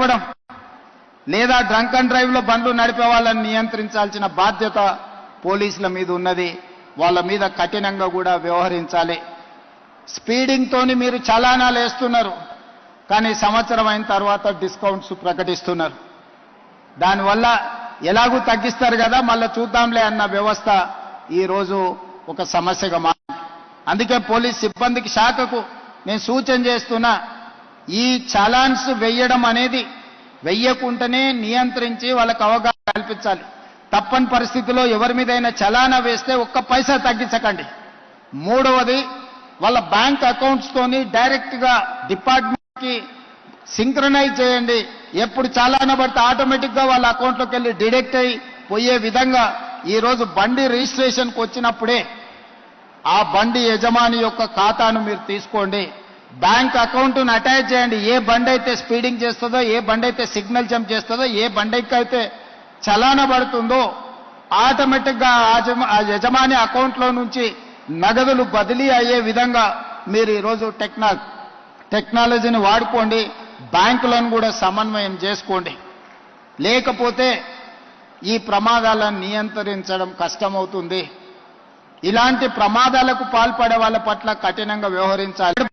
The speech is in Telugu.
నడపడం లేదా డ్రంక్ అండ్ డ్రైవ్ లో బండ్లు నడిపే వాళ్ళని నియంత్రించాల్సిన బాధ్యత పోలీసుల మీద ఉన్నది. వాళ్ళ మీద కఠినంగా కూడా వ్యవహరించాలి. స్పీడింగ్ తోని మీరు చలానాలు వేస్తున్నారు, కానీ సంవత్సరం అయిన తర్వాత డిస్కౌంట్స్ ప్రకటిస్తున్నారు. దానివల్ల ఎలాగూ తగ్గిస్తారు కదా, మళ్ళీ చూద్దాంలే అన్న వ్యవస్థ ఈరోజు ఒక సమస్యగా మారింది. అందుకే పోలీస్ సిబ్బందికి శాఖకు నేను సూచన చేస్తున్నా, ఈ చలాన్స్ వెయ్యడం అనేది వెయ్యకుంటేనే నియంత్రించి వాళ్ళకు అవగాహన కల్పించాలి. తప్పని పరిస్థితిలో ఎవరి మీదైనా చలానా వేస్తే ఒక్క పైసా తగ్గించకండి. మూడవది, వాళ్ళ బ్యాంక్ అకౌంట్స్ తోని డైరెక్ట్ గా డిపార్ట్మెంట్ కి సింక్రనైజ్ చేయండి. ఎప్పుడు చలానా పడితే ఆటోమేటిక్ గా వాళ్ళ అకౌంట్లోకి వెళ్ళి డిడక్ట్ అయి పోయే విధంగా ఈరోజు బండి రిజిస్ట్రేషన్కి వచ్చినప్పుడే ఆ బండి యజమాని యొక్క ఖాతాను మీరు తీసుకోండి. బ్యాంక్ అకౌంట్ను అటాచ్ చేయండి. ఏ బండి అయితే స్పీడింగ్ చేస్తుందో, ఏ బండి అయితే సిగ్నల్ జంప్ చేస్తుందో, ఏ బండికి అయితే చలానా పడుతుందో ఆటోమేటిక్ గా ఆ యజమాని అకౌంట్లో నుంచి నగదులు బదిలీ అయ్యే విధంగా మీరు ఈరోజు టెక్నాలజీని వాడుకోండి. బ్యాంకులను కూడా సమన్వయం చేసుకోండి. లేకపోతే ఈ ప్రమాదాలను నియంత్రించడం కష్టమవుతుంది. ఇలాంటి ప్రమాదాలకు పాల్పడే వాళ్ళ పట్ల కఠినంగా వ్యవహరించాలి.